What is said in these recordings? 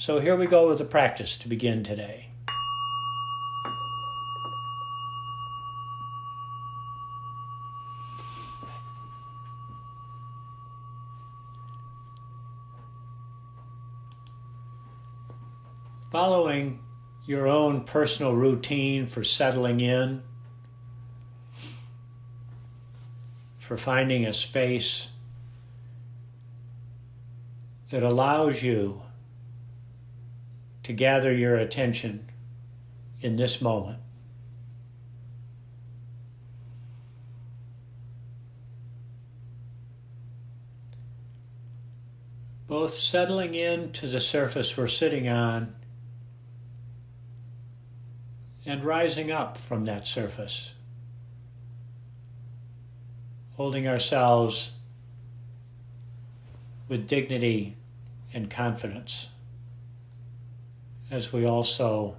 So here we go with the practice to begin today. Following your own personal routine for settling in, for finding a space that allows you to gather your attention in this moment. Both settling into the surface we're sitting on and rising up from that surface, holding ourselves with dignity and confidence as we also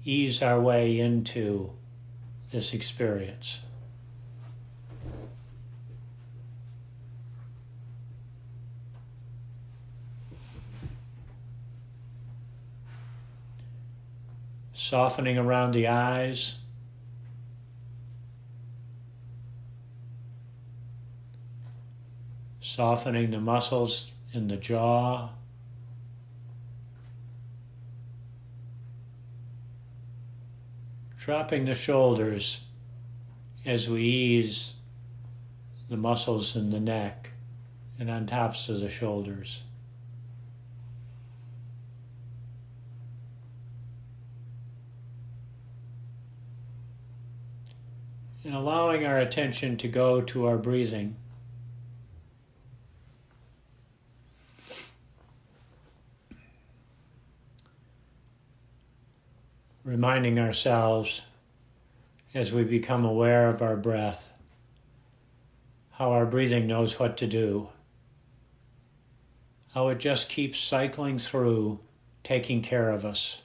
ease our way into this experience. Softening around the eyes, softening the muscles in the jaw, dropping the shoulders as we ease the muscles in the neck and on tops of the shoulders. And allowing our attention to go to our breathing. Reminding ourselves as we become aware of our breath, how our breathing knows what to do, how it just keeps cycling through, taking care of us.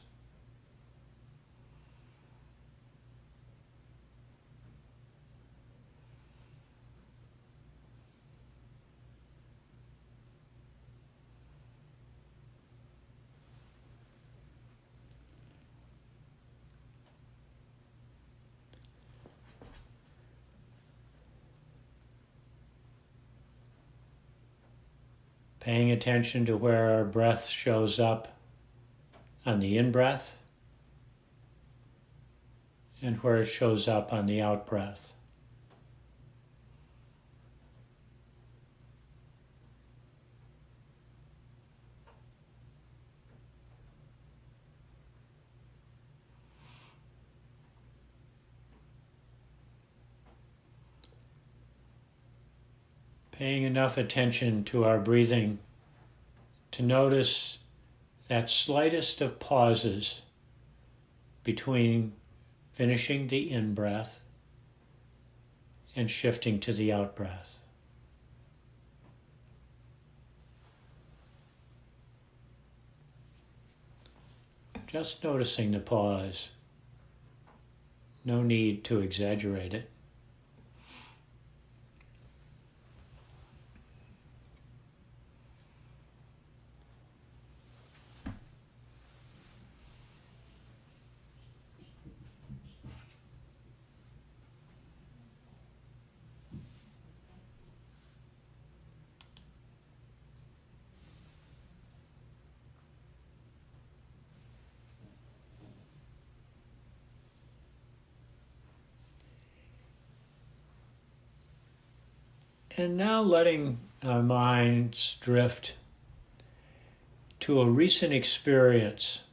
Paying attention to where our breath shows up on the in-breath and where it shows up on the out-breath. Paying enough attention to our breathing to notice that slightest of pauses between finishing the in-breath and shifting to the out-breath. Just noticing the pause. No need to exaggerate it. And now letting our minds drift to a recent experience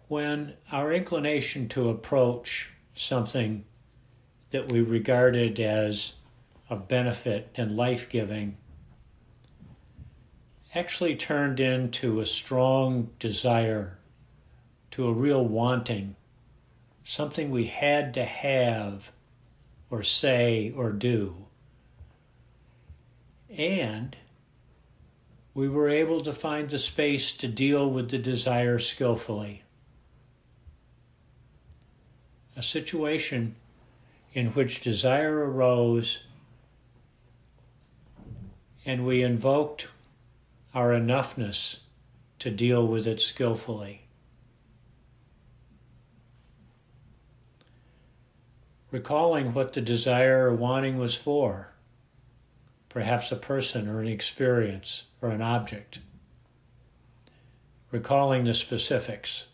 when our inclination to approach something that we regarded as of benefit and life-giving actually turned into a strong desire, to a real wanting, something we had to have or say or do. And we were able to find the space to deal with the desire skillfully. A situation in which desire arose and we invoked our enoughness to deal with it skillfully. Recalling what the desire or wanting was for, perhaps a person or an experience or an object. Recalling the specifics.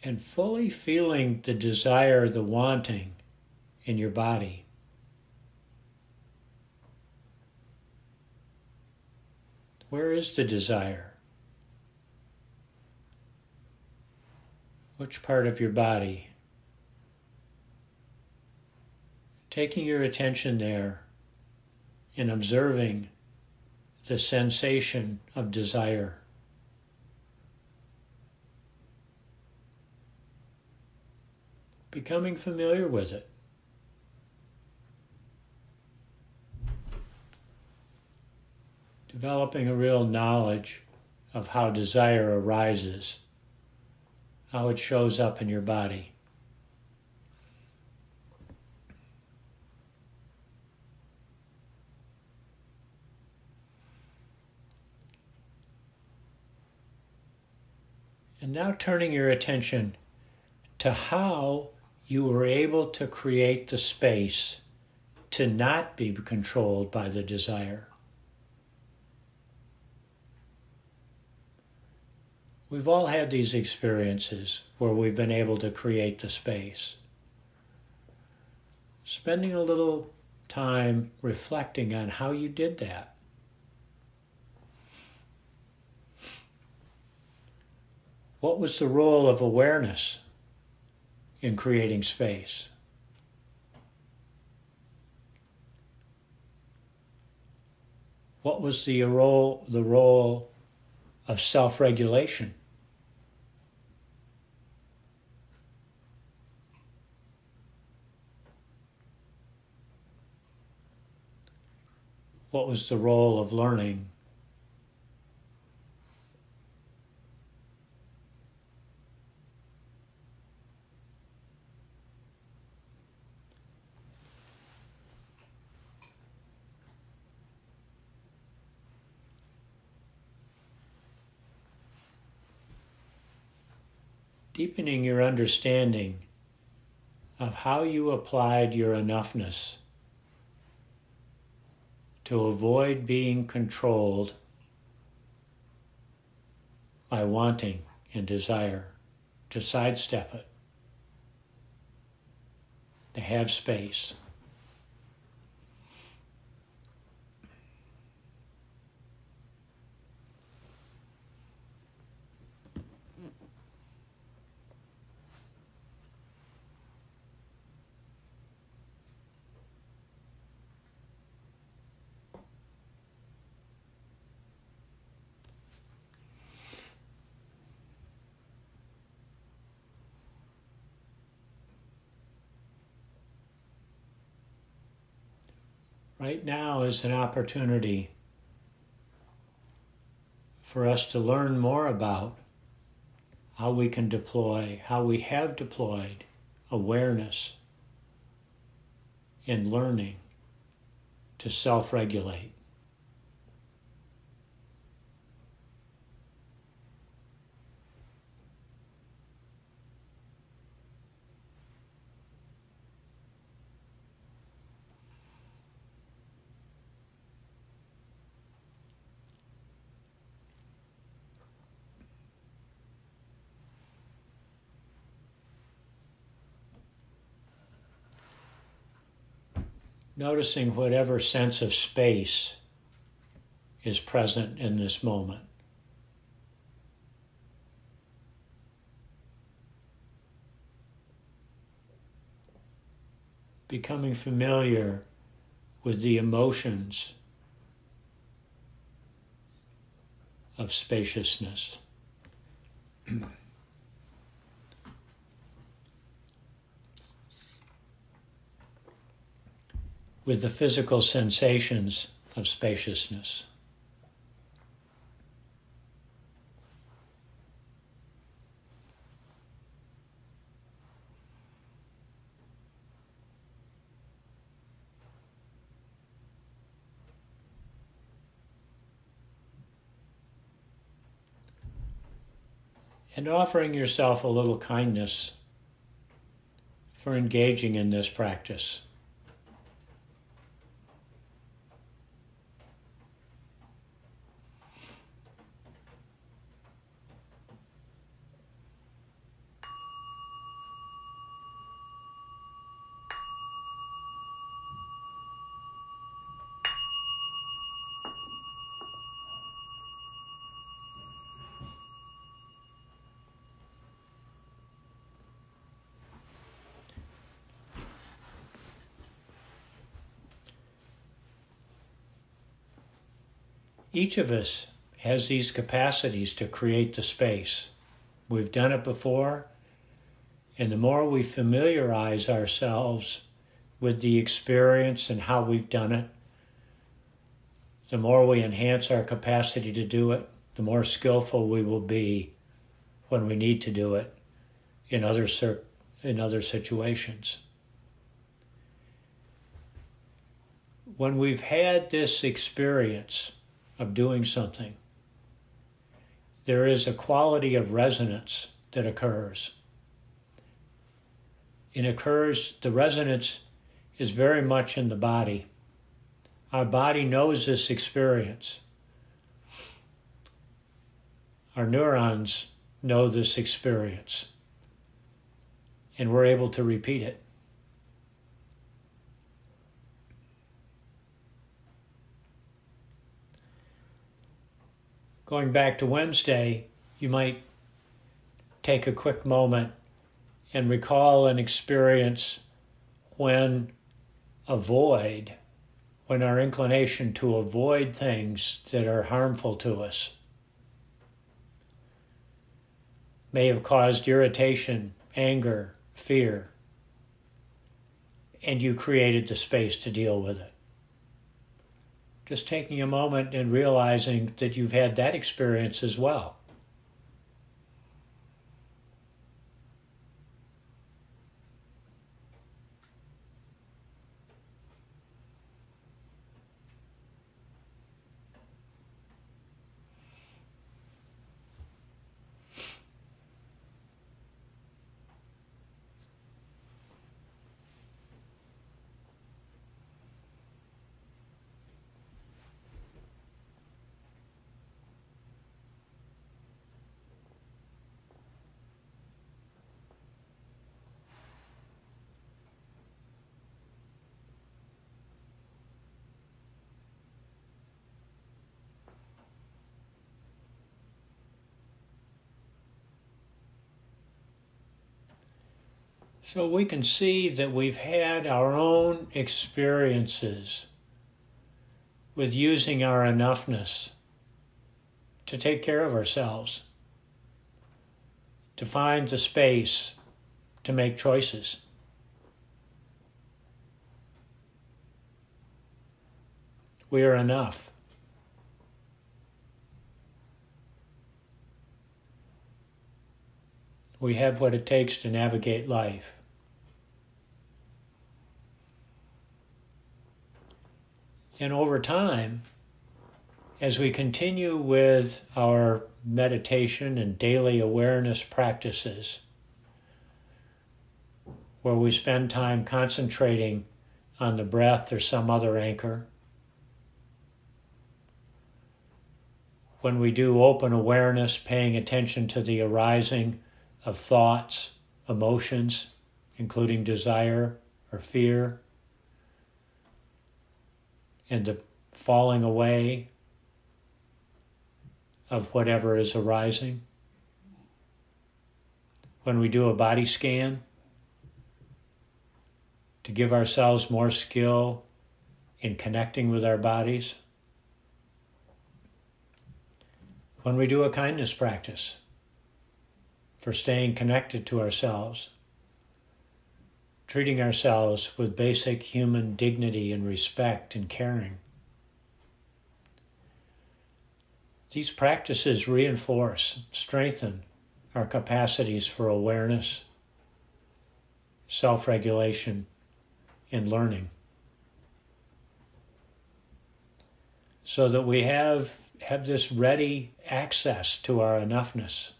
And fully feeling the desire, the wanting in your body. Where is the desire? Which part of your body? Taking your attention there and observing the sensation of desire. Becoming familiar with it. Developing a real knowledge of how desire arises, how it shows up in your body. And now turning your attention to how you were able to create the space to not be controlled by the desire. We've all had these experiences where we've been able to create the space. Spending a little time reflecting on how you did that. What was the role of awareness in creating space? What was the role of self-regulation? What was the role of learning? Deepening your understanding of how you applied your enoughness to avoid being controlled by wanting and desire, to sidestep it, to have space. Right now is an opportunity for us to learn more about how we can deploy, how we have deployed awareness in learning to self-regulate. Noticing whatever sense of space is present in this moment. Becoming familiar with the emotions of spaciousness. With the physical sensations of spaciousness. and offering yourself a little kindness for engaging in this practice. Each of us has these capacities to create the space. We've done it before, and the more we familiarize ourselves with the experience and how we've done it, the more we enhance our capacity to do it, the more skillful we will be when we need to do it in other situations. When we've had this experience of doing something, there is a quality of resonance that occurs. The resonance is very much in the body. Our body knows this experience. Our neurons know this experience, and we're able to repeat it. Going back to Wednesday, you might take a quick moment and recall an experience when our inclination to avoid things that are harmful to us may have caused irritation, anger, fear, and you created the space to deal with it. Just taking a moment and realizing that you've had that experience as well. So we can see that we've had our own experiences with using our enoughness to take care of ourselves, to find the space to make choices. We are enough. We have what it takes to navigate life. And over time, as we continue with our meditation and daily awareness practices, where we spend time concentrating on the breath or some other anchor, when we do open awareness, paying attention to the arising of thoughts, emotions, including desire or fear, and the falling away of whatever is arising. When we do a body scan to give ourselves more skill in connecting with our bodies. When we do a kindness practice for staying connected to ourselves, treating ourselves with basic human dignity and respect and caring. These practices reinforce, strengthen our capacities for awareness, self-regulation, and learning, so that we have this ready access to our enoughness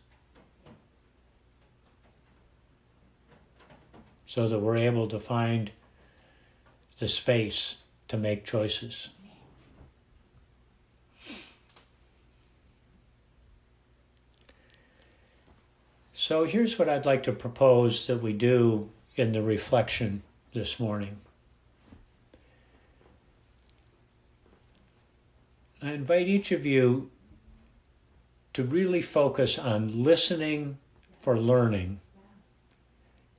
so that we're able to find the space to make choices. So here's what I'd like to propose that we do in the reflection this morning. I invite each of you to really focus on listening for learning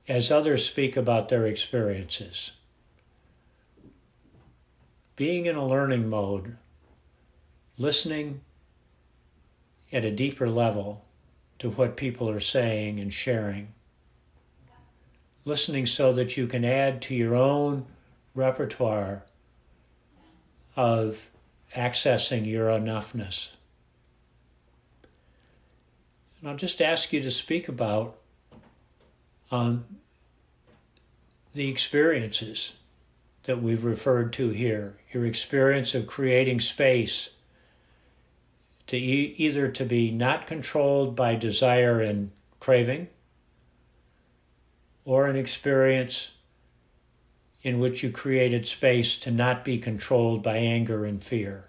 as others speak about their experiences. Being in a learning mode, listening at a deeper level to what people are saying and sharing. Listening so that you can add to your own repertoire of accessing your enoughness. And I'll just ask you to speak about the experiences that we've referred to here. Your experience of creating space to either to be not controlled by desire and craving, or an experience in which you created space to not be controlled by anger and fear.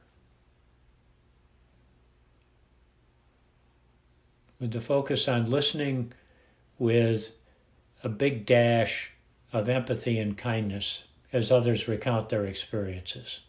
With the focus on listening with a big dash of empathy and kindness as others recount their experiences.